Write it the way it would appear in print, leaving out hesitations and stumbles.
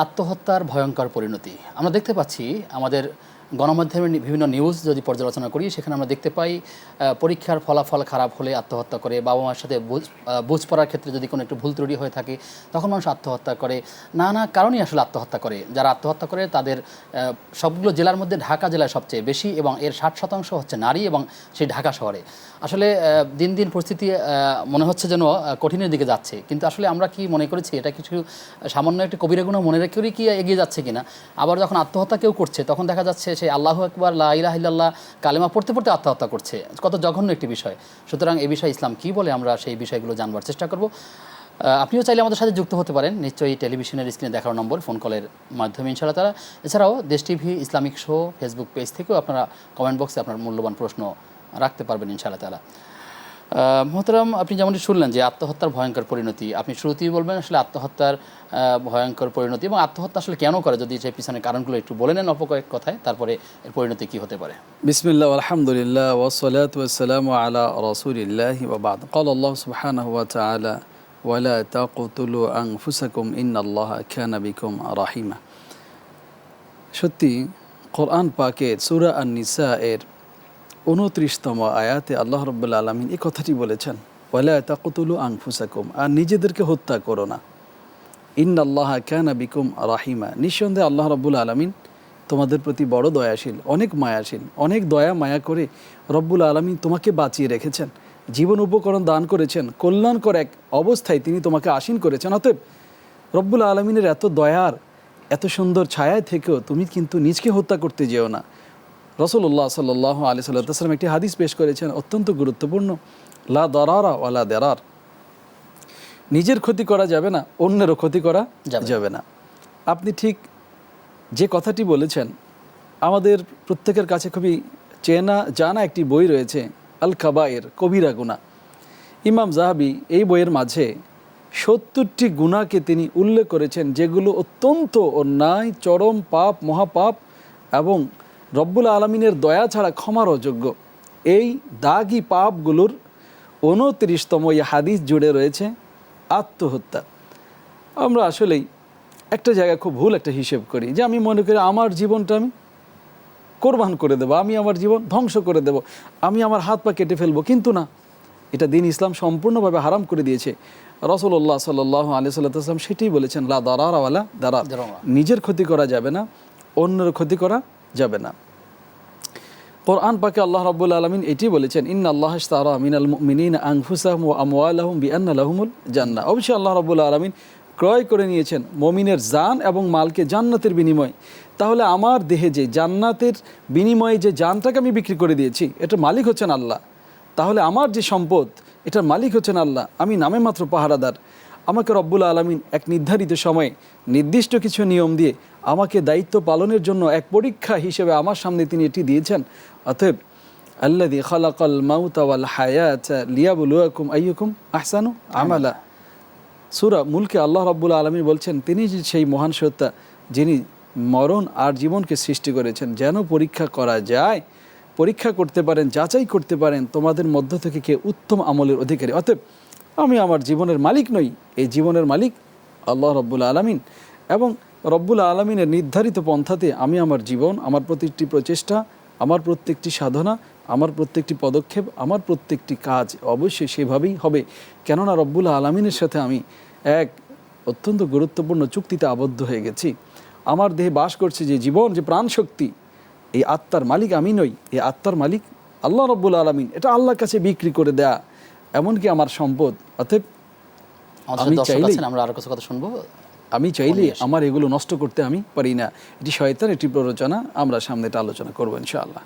আত্মহত্যার ভয়ঙ্কর পরিণতি আমরা দেখতে পাচ্ছি। আমাদের গণমাধ্যমের বিভিন্ন নিউজ যদি পর্যালোচনা করি, সেখানে আমরা দেখতে পাই পরীক্ষার ফলাফল খারাপ হলে আত্মহত্যা করে, বাবা মার সাথে বুঝ পড়ার ক্ষেত্রে যদি কোনো একটু ভুল ত্রুটি হয়ে থাকে তখন মানুষ আত্মহত্যা করে। নানা কারণেই আসলে আত্মহত্যা করে। যারা আত্মহত্যা করে তাদের সবগুলো জেলার মধ্যে ঢাকা জেলায় সবচেয়ে বেশি, এবং এর 60% হচ্ছে নারী, এবং সেই ঢাকা শহরে। আসলে দিন দিন পরিস্থিতি মনে হচ্ছে যেন কঠিনের দিকে যাচ্ছে, কিন্তু আসলে আমরা কি মনে করেছি এটা কিছু সামান্য একটি কবিরা গুনাহ মনে রেখেই কি এগিয়ে যাচ্ছে কিনা? আবার যখন আত্মহত্যা কেউ করছে তখন দেখা যাচ্ছে সেই আল্লাহু আকবার, লা ইলাহা ইল্লাল্লাহ কালেমা পড়তে পড়তে আত্মহত্যা করছে। কত জঘন্য একটি বিষয়। সুতরাং এই বিষয়ে ইসলাম কি বলে আমরা সেই বিষয়গুলো জানবার চেষ্টা করব। আপনিও চাইলে আমাদের সাথে যুক্ত হতে পারেন, নিশ্চয়ই টেলিভিশনের স্ক্রিনে দেখানো নম্বর ফোন কলের মাধ্যমে ইনশাআল্লাহ তারা। এছাড়াও দেশ TV Islamic show Facebook page থেকেও আপনারা কমেন্ট বক্সে আপনার মূল্যবান প্রশ্ন রাখতে পারবেন ইনশাআল্লাহ তাআলা। মোহতারাম, আপনি যেমনটি শুনলেন যে আত্মহত্যার ভয়ঙ্কর পরিণতি, আপনি শুরুতেই বলবেন আসলে আত্মহত্যার ভয়ঙ্কর পরিণতি এবং আত্মহত্যা আসলে কেন করে, যদি সেই পিছনের কারণগুলো একটু বলে নেন অল্প কয়েক কথায়, তারপরে এর পরিণতি কী হতে পারে। বিসমিল্লাহ আলহামদুলিল্লাহ ওয়াসসালাতু ওয়াসসালামু আলা রাসূলিল্লাহ ওয়া বা'দ। ক্বালা আল্লাহু সুবহানাহু ওয়া তাআলা ওয়ালা তাকতুলু আনফুসাকুম ইন্নাল্লাহা কানা বিকুম রাহিমা। সত্যি কোরআন পাকের সূরা আন-নিসা এর 29তম আয়াতে আল্লাহ রাব্বুল আলামিন এই কথাটি বলেছেন, ওয়ালা তাকতুলু আনফুসাকুম, আর নিজেদেরকে হত্যা করো না। ইন্নাল্লাহা কানা বিকুম রাহিমা, নিঃসন্দেহে আল্লাহ রাব্বুল আলামিন তোমাদের প্রতি বড় দয়াশীল, অনেক মায়াশীল, অনেক দয়া মায়া করে রব্বুল আলামিন তোমাকে বাঁচিয়ে রেখেছেন, জীবন উপকরণ দান করেছেন, কল্যাণকর এক অবস্থায় তিনি তোমাকে আসীন করেছেন। অতএব রব্বুল আলামিনের এত দয়ার এত সুন্দর ছায়ায় থেকেও তুমি কিন্তু নিজকে হত্যা করতে যেও না। রাসূলুল্লাহ সাল্লাল্লাহু আলাইহি ওয়াসাল্লাম একটি হাদিস পেশ করেছেন অত্যন্ত গুরুত্বপূর্ণ, লা দারারা ওয়ালা দারার, নিজের ক্ষতি করা যাবে না, অন্যেরও ক্ষতি করা যাবে না। আপনি ঠিক যে কথাটি বলেছেন, আমাদের প্রত্যেকের কাছে খুবই চেনা জানা একটি বই রয়েছে, আল কাবায়ের, কবিরা গুনাহ। ইমাম যাহাবী এই বইয়ের মাঝে 70টি গুনাহকে তিনি উল্লেখ করেছেন, যেগুলো অত্যন্ত অন্যায়, চরম পাপ, মহাপাপ এবং রব্বুল আলমিনের দয়া ছাড়া ক্ষমার অযোগ্য। এই দাগি পাপগুলোর 29তম এই হাদিস জুড়ে রয়েছে আত্মহত্যা। আমরা আসলেই একটা জায়গায় খুব ভুল একটা হিসেব করি, যে আমি মনে করি আমার জীবনটা আমি কোরবান করে দেবো, আমি আমার জীবন ধ্বংস করে দেব, আমি আমার হাত পা কেটে ফেলবো। কিন্তু না, এটা দ্বীন ইসলাম সম্পূর্ণভাবে হারাম করে দিয়েছে। রাসূলুল্লাহ সাল্লাল্লাহু আলাইহি ওয়াসাল্লাম সেটাই বলেছেন, লা দারারা ওয়ালা দারার, নিজের ক্ষতি করা যাবে না, অন্যের ক্ষতি করা যাবে না। কোরআন পাকে আল্লাহ রাব্বুল আলামিন এটি বলেছেন, ইন্নাল্লাহা ইশতারা মিনাল মুমিনিনা আনফুসাহুম ওয়া আমওয়ালাহুম বিআন্না লাহুমুল জান্নাহ। অবশ্যই আল্লাহ রাব্বুল আলামিন ক্রয় করে নিয়েছেন মুমিনের জান এবং মালকে জান্নাতের বিনিময়ে। তাহলে আমার দেহে যে জান্নাতের বিনিময়ে যে জানটাকে আমি বিক্রি করে দিয়েছি, এটার মালিক হচ্ছেন আল্লাহ। তাহলে আমার যে সম্পদ, এটার মালিক হচ্ছেন আল্লাহ, আমি নামে মাত্র পাহারাদার। আমাকে রব্বুল আলামিন এক নির্ধারিত সময়ে নির্দিষ্ট কিছু নিয়ম দিয়ে আমাকে দায়িত্ব পালনের জন্য এক পরীক্ষা হিসেবে আমার সামনে তিনি এটি দিয়েছেন। অতএব আল্লাযী খালাকাল মাউতা ওয়াল হায়াতা লিয়াবলুয়াকুম আইয়ুকুম আহসানু আমালা। সূরা মুলকে আল্লাহ রাব্বুল আলামিন বলছেন, তিনি সেই মহান সত্তা যিনি মরণ আর জীবনকে সৃষ্টি করেছেন যেন পরীক্ষা করা যায়, পরীক্ষা করতে পারেন, যাচাই করতে পারেন তোমাদের মধ্য থেকে কে উত্তম আমলের অধিকারী। অতএব আমি আমার জীবনের মালিক নই, এই জীবনের মালিক আল্লাহ রাব্বুল আলামিন, এবং রব্বুল আলামিনের নির্ধারিত পন্থাতে আমি আমার জীবন, আমার প্রতিটি প্রচেষ্টা, আমার প্রত্যেকটি সাধনা, আমার প্রত্যেকটি পদক্ষেপ, আমার প্রত্যেকটি কাজ অবশ্যই সেভাবেই হবে। কেননা রব্বুল আলামিনের সাথে আমি এক অত্যন্ত গুরুত্বপূর্ণ চুক্তিতে আবদ্ধ হয়ে গেছি। আমার দেহে বাস করছে যে জীবন, যে প্রাণ শক্তি, এই আত্মার মালিক আমি নই, এই আত্মার মালিক আল্লাহ রাব্বুল আলামিন। এটা আল্লাহর কাছে বিক্রি করে দেয়া, এমনকি আমার সম্পদ। অতএব আমি চাইলেই আমরা আরো কিছু কথা শুনবো, আমি চাইলেই আমার এগুলো নষ্ট করতে আমি পারি না। এটি শয়তান, এটি প্ররোচনা। আমরা সামনে এটা আলোচনা করবো ইনশাআল্লাহ।